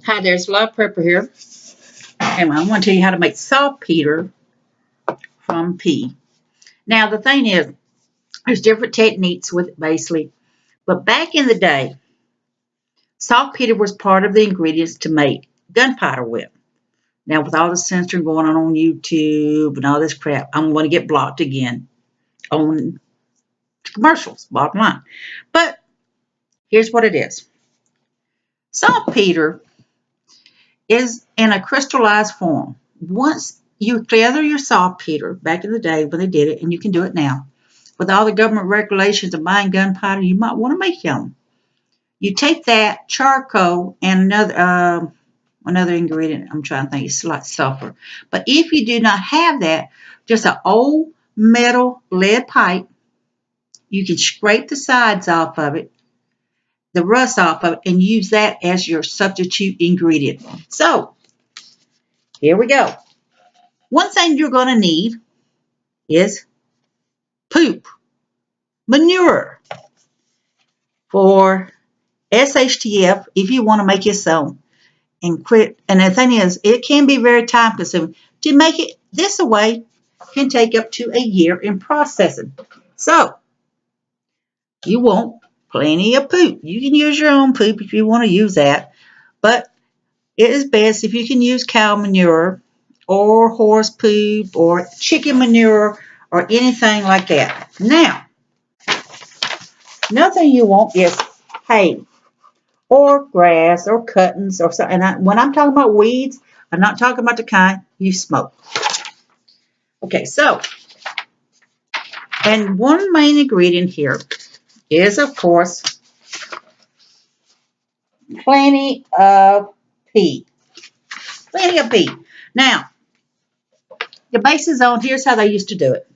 Hi, there's Love Prepper here, and I want to tell you how to make saltpeter from pea. Now, the thing is, there's different techniques with it, basically, but back in the day, saltpeter was part of the ingredients to make gunpowder with. Now, with all the censoring going on YouTube and all this crap, I'm going to get blocked again on commercials, bottom line. But here's what it is. Saltpeter is in a crystallized form. Once you gather your saltpeter, back in the day when they did it, and you can do it now, with all the government regulations of buying gunpowder, you might want to make your own. You take that charcoal and another ingredient. I'm trying to think. It's like sulfur. But if you do not have that, just an old metal lead pipe, you can scrape the sides off of it, the rust off of it, and use that as your substitute ingredient. So here we go. One thing you're going to need is poop, manure for SHTF if you want to make your own and quit. And the thing is, it can be very time consuming. To make it this way can take up to a year in processing. So you want plenty of poop. You can use your own poop if you want to use that, but it is best if you can use cow manure or horse poop or chicken manure or anything like that. Now, another thing you want is hay or grass or cuttings or something. And when I'm talking about weeds, I'm not talking about the kind you smoke. Okay, so, and one main ingredient here is, of course, plenty of pea. Plenty of pea. Now, the basis on, here's how they used to do it.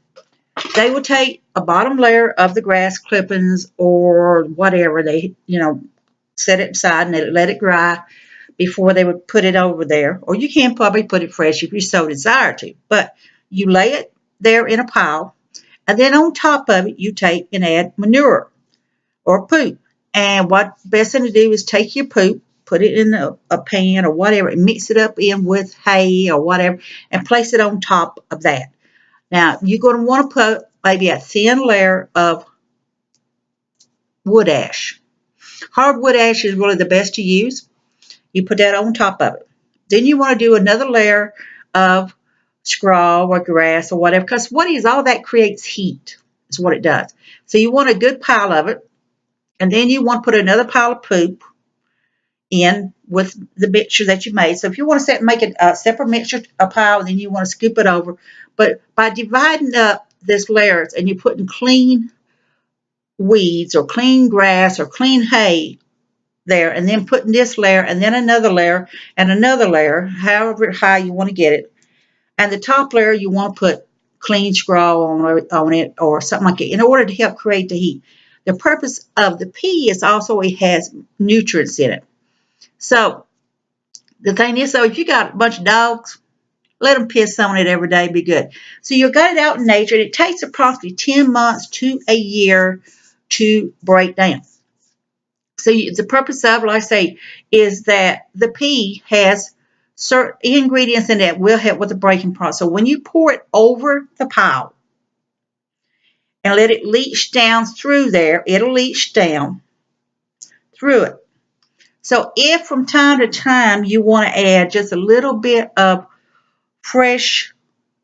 They would take a bottom layer of the grass clippings or whatever they, set it aside and they let it dry before they would put it over there. Or you can probably put it fresh if you so desire to. But you lay it there in a pile, and then on top of it, you take and add manure or poop. And what best thing to do is take your poop, put it in a pan or whatever, and mix it up in with hay or whatever, and place it on top of that. Now, you're going to want to put maybe a thin layer of wood ash. Hardwood ash is really the best to use. You put that on top of it. Then you want to do another layer of straw or grass or whatever, because all that creates heat is what it does. So you want a good pile of it, and then you want to put another pile of poop in with the mixture that you made. So if you want to make a separate mixture, a pile, then you want to scoop it over. But by dividing up this layers and you're putting clean weeds or clean grass or clean hay there, and then putting this layer and then another layer and another layer, however high you want to get it. And the top layer you want to put clean straw on it or something like it in order to help create the heat. The purpose of the pea is also it has nutrients in it. So the thing is, if you got a bunch of dogs, let them piss on it every day, be good. So you got it out in nature, and it takes approximately 10 months to a year to break down. So the purpose of, like I say, is that the pea has certain ingredients in it will help with the breaking process. So when you pour it over the pile and let it leach down through there, it'll leach down through it. So if from time to time you want to add just a little bit of fresh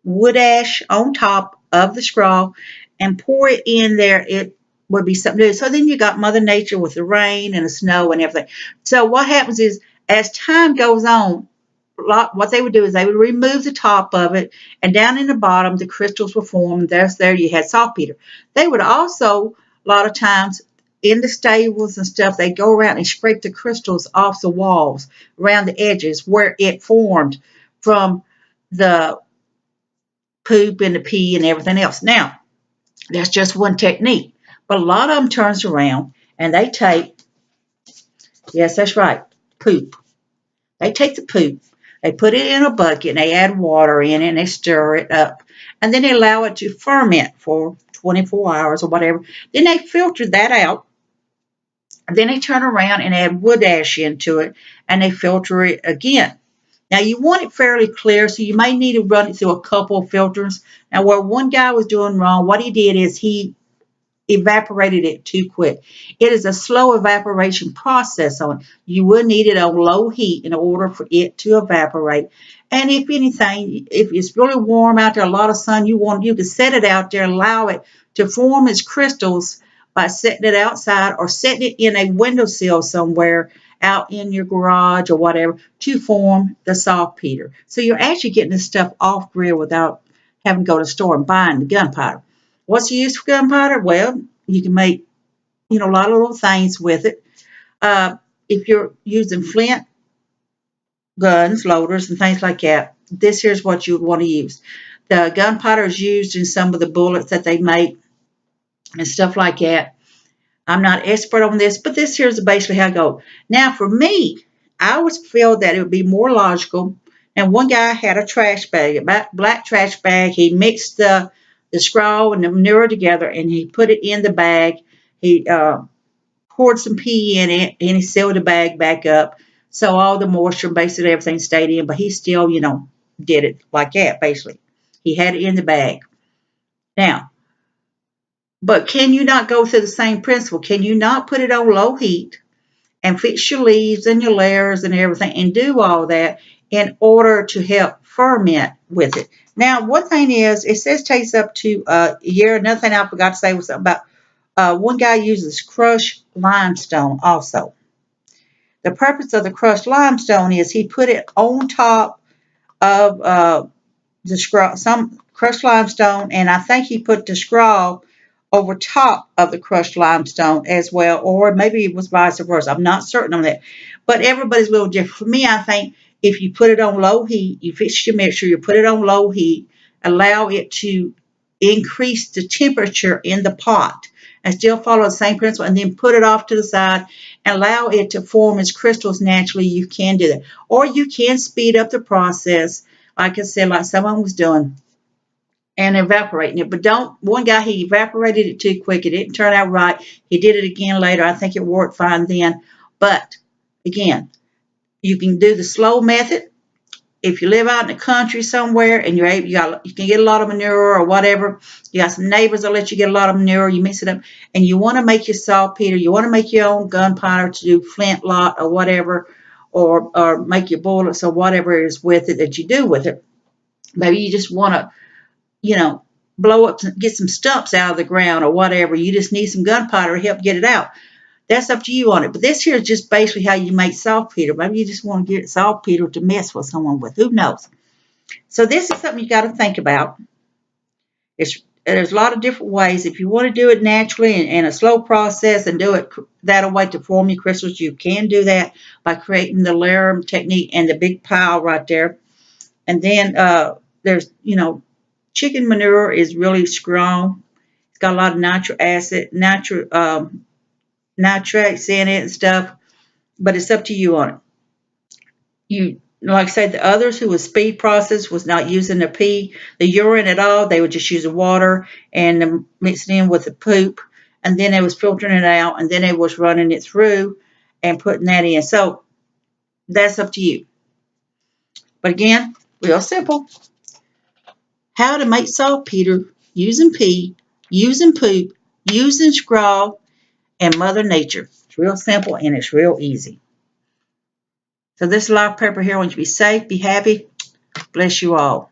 wood ash on top of the straw and pour it in there, it would be something new. So then you got Mother Nature with the rain and the snow and everything. So what happens is, as time goes on, what they would do is they would remove the top of it, and down in the bottom the crystals were formed. There you had saltpeter. They would also, a lot of times in the stables and stuff, they go around and scrape the crystals off the walls around the edges where it formed from the poop and the pea and everything else. Now, that's just one technique, but a lot of them turns around and they take, yes, that's right, poop. They take the poop, they put it in a bucket, and they add water in it, and they stir it up, and then they allow it to ferment for 24 hours or whatever. Then they filter that out. Then they turn around and add wood ash into it, and they filter it again. Now you want it fairly clear, so you may need to run it through a couple of filters. Now what one guy was doing wrong, what he did is he evaporated it too quick. It is a slow evaporation process on it. You will need it on low heat in order for it to evaporate. And if anything, if it's really warm out there, a lot of sun, you can set it out there, allow it to form its crystals by setting it outside or setting it in a windowsill somewhere out in your garage or whatever to form the saltpeter. So you're actually getting this stuff off grid without having to go to the store and buying the gunpowder. What's the use for gunpowder? Well, you can make, a lot of little things with it. If you're using flint guns, loaders, and things like that, this here's what you would want to use. The gunpowder is used in some of the bullets that they make and stuff like that. I'm not expert on this, but this here's basically how it goes. Now, for me, I always feel that it would be more logical. And one guy had a trash bag, a black trash bag. He mixed the straw and the manure together, and he put it in the bag. He poured some pee in it, and he sealed the bag back up. So all the moisture, basically everything stayed in, but he still, did it like that, basically. He had it in the bag. Now, but can you not go through the same principle? Can you not put it on low heat and fix your leaves and your layers and everything and do all that in order to help ferment with it? Now, one thing is, it says takes up to a year. Another thing I forgot to say was something about one guy uses crushed limestone also. The purpose of the crushed limestone is he put it on top of the scrawl, some crushed limestone, and I think he put the scrawl over top of the crushed limestone as well, or maybe it was vice versa. I'm not certain on that, but everybody's a little different. For me, I think if you put it on low heat, you fix your mixture, you put it on low heat, allow it to increase the temperature in the pot and still follow the same principle, and then put it off to the side and allow it to form its crystals naturally, you can do that. Or you can speed up the process, like I said, like someone was doing, and evaporating it. But one guy, he evaporated it too quick. It didn't turn out right. He did it again later. I think it worked fine then. But again, you can do the slow method. If you live out in the country somewhere and you can get a lot of manure or whatever, you got some neighbors that let you get a lot of manure, you mix it up, and you want to make your saltpeter, you want to make your own gunpowder to do flintlock or whatever, or make your bullets or whatever it is with it that you do with it. Maybe you just want to blow up, get some stumps out of the ground or whatever. You just need some gunpowder to help get it out. That's up to you on it. But this here is just basically how you make saltpeter. Maybe you just want to get saltpeter to mess with someone with. Who knows? So this is something you got to think about. There's a lot of different ways. If you want to do it naturally and a slow process and do it that way to form your crystals, you can do that by creating the layer technique and the big pile right there. And then there's, chicken manure is really strong. It's got a lot of nitric acid, nitrates in it and stuff, but it's up to you on it. Like I said, the others who was speed process was not using the urine at all. They were just using water and mixing in with the poop, and then they was filtering it out, and then they was running it through and putting that in. So that's up to you. But again, real simple. How to make saltpeter using pee, using poop, using straw, and Mother Nature. It's real simple and it's real easy. So this is Life Prepper here. I want you to be safe, be happy. Bless you all.